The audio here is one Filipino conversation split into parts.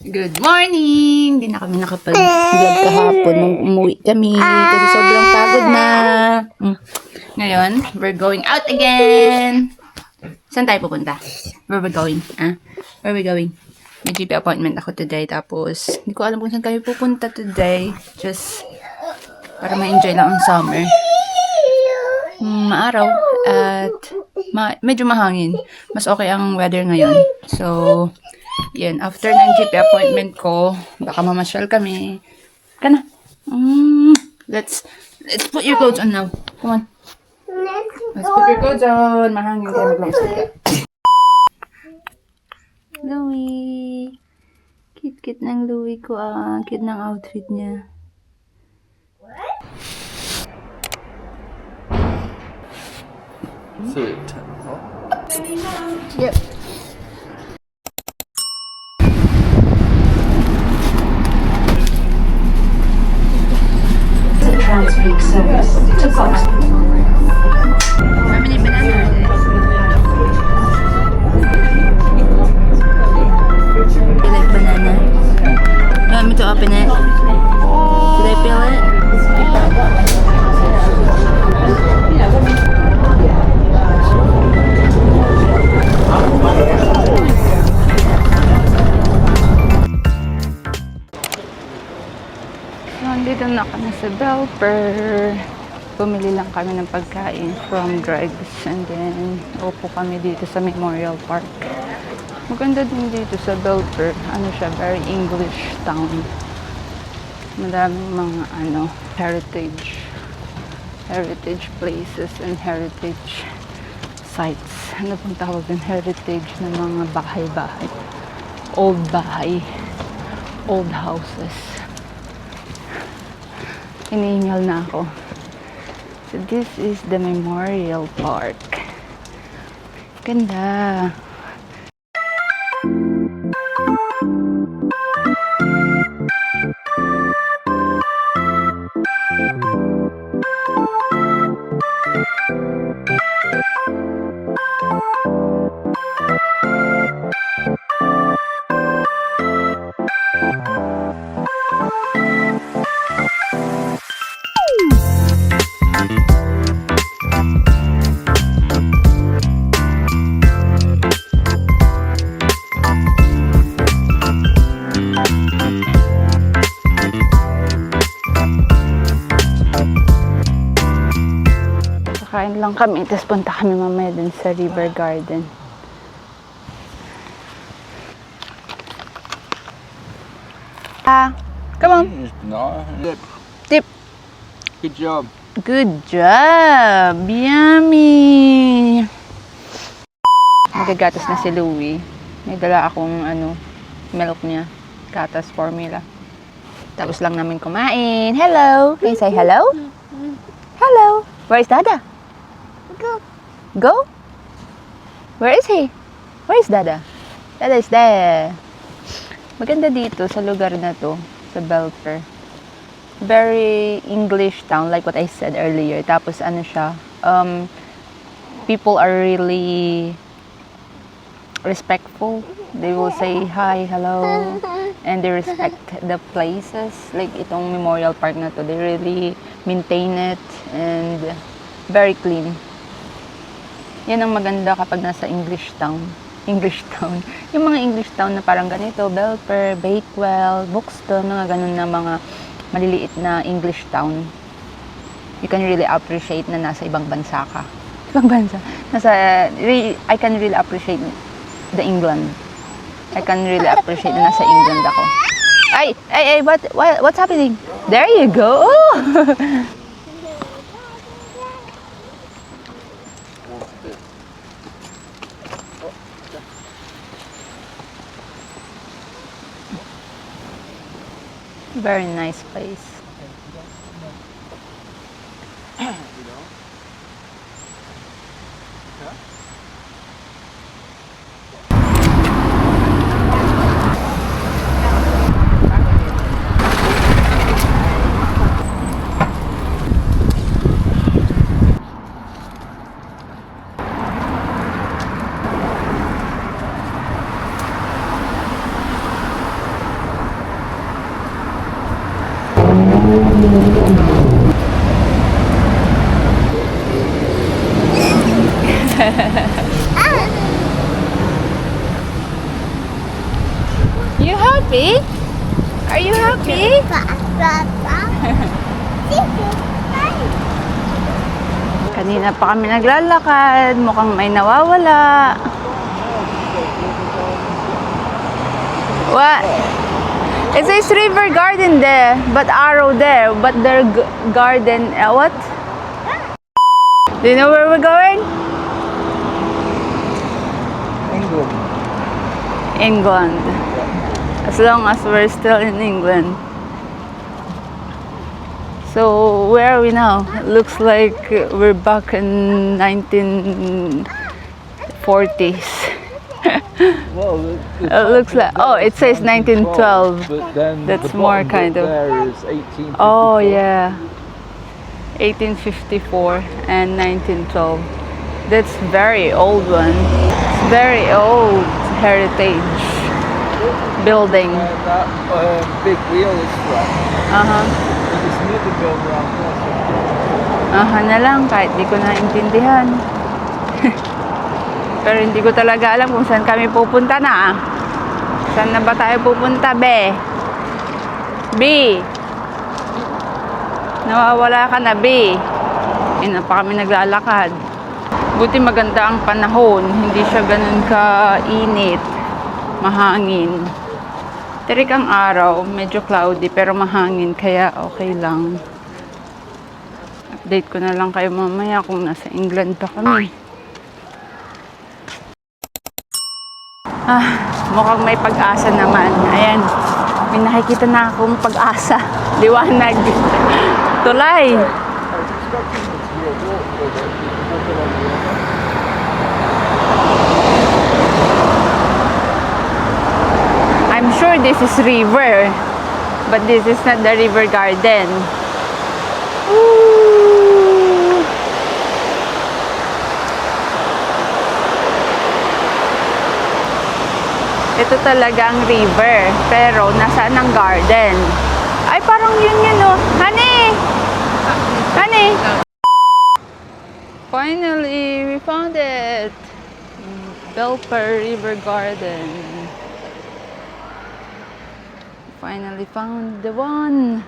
Good morning! Hindi na kami nakapag-vlog kahapon nung umuwi kami kasi sobrang pagod na. Ngayon, we're going out again. Saan tayo pupunta? Where we going? Where we going? May GP appointment ako today, tapos hindi ko alam kung saan tayo pupunta today. Just para ma-enjoy lang ang summer. Maaraw at medyo mahangin. Mas okay ang weather ngayon. So, yan, after ng GP appointment ko, baka mamasyal kami. Kana. Let's put your clothes on now. Come on. Let's put your clothes on. Mahangin kayo mag-lang. Louie. Cute ng Louie ko. Cute ng outfit niya. Sweet. Yep. Transpeak service to Fox. How many bananas are there? You like banana? You want me to open it? Should I peel it? Nandito na kami sa Belper. Bumili lang kami ng pagkain from Greg's and then upo kami dito sa Memorial Park. Maganda din dito sa Belper. Ano siya, very English town. Madaming mga heritage places and heritage sites. Ano pong tawag din? Heritage na mga bahay-bahay. Old bahay. Old houses. Hinihingal na ako. So this is the Memorial Park. Ganda. Kain lang kami, tapos punta kami mamaya dun sa River Garden. Come on. No. Tip. Good job. Good job. Yummy. Magagatas na si Louie. May dala akong milk niya. Gatas formula. Tapos lang namin kumain. Hello. Can you say hello? Hello. Where is Dada? Go? Where is he? Where is Dada? Dada is there. Maganda dito sa lugar na to, sa Belper. Very English town, like what I said earlier. Tapos siya, people are really respectful. They will say hi, hello, and they respect the places. Like itong Memorial Park na to, they really maintain it and very clean. Yan ang maganda kapag nasa English town. Yung mga English town na parang ganito, Belper, Bakewell, Buxton, mga ganun na mga maliliit na English town. You can really appreciate na nasa ibang bansa ka. Ibang bansa. I can really appreciate the England. I can really appreciate na nasa England ako. Ay, what's happening? There you go. Very nice place. You happy? Are you happy? Kanina pa kami naglalakad, mukhang may nawawala. What? It says River Garden there, but arrow there, but their garden, what? Do you know where we're going? England. England. As long as we're still in England. So where are we now? It looks like we're back in 1940s. Well, It looks like, oh, it says 1912. But then That's the more bottom kind bit of- there is 1854. Oh yeah, 1854 and 1912. That's very old one. It's very old heritage building. And that big wheel is flat. Aha. You just need to go around there. Aha na lang, kahit di ko naintindihan. Pero hindi ko talaga alam kung saan kami pupunta na. Saan na ba tayo pupunta, be? B. Nawawala ka na, B. Ina pa kami naglalakad. Buti maganda ang panahon. Hindi siya ganun ka-init. Mahangin. Terik ang araw. Medyo cloudy pero mahangin. Kaya okay lang. Update ko na lang kayo mamaya kung nasa England pa kami. Mukhang may pag-asa naman. Ayan. May nakikita na akong pag-asa. Liwanag. Tulay. I'm sure this is river. But this is not the river garden. Ooh. Ito talagang river, pero nasaan ang garden? Ay, parang yun oh. Honey! Honey! Finally, we found it! Belper River Garden. Finally found the one!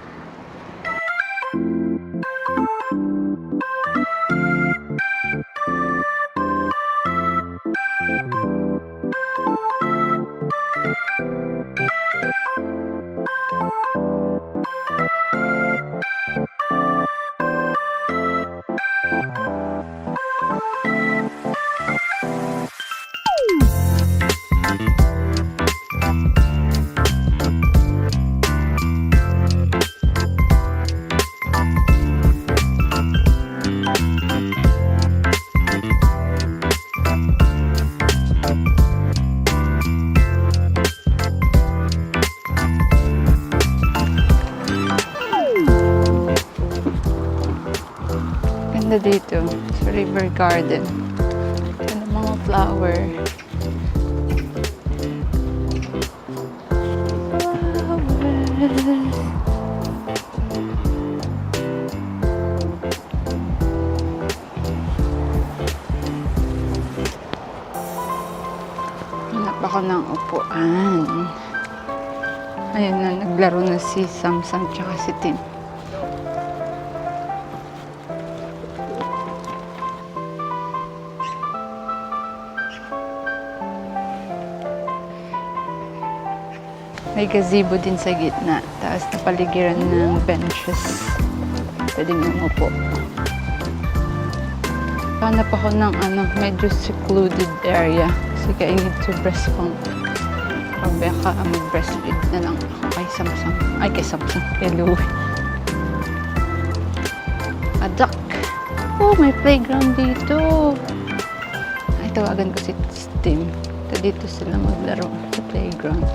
Ganda dito sa River Garden. Ganda mga flower. Hanap ako ng upuan. Ayun na, naglaro na si Samsung tsaka si Tim. May gazebo din sa gitna. Tapos napaligiran ng benches. Pwedeng umupo. Hanap ako ng medyo secluded area. Kasi I need to breast pump. Baka mag-breastfeed na lang ako kay Samsung. Ay, kay Samsung. Kay Louie. A duck. Oh, may playground dito. Ay, tawagan ko si Tim. Dito sila maglaro sa playground.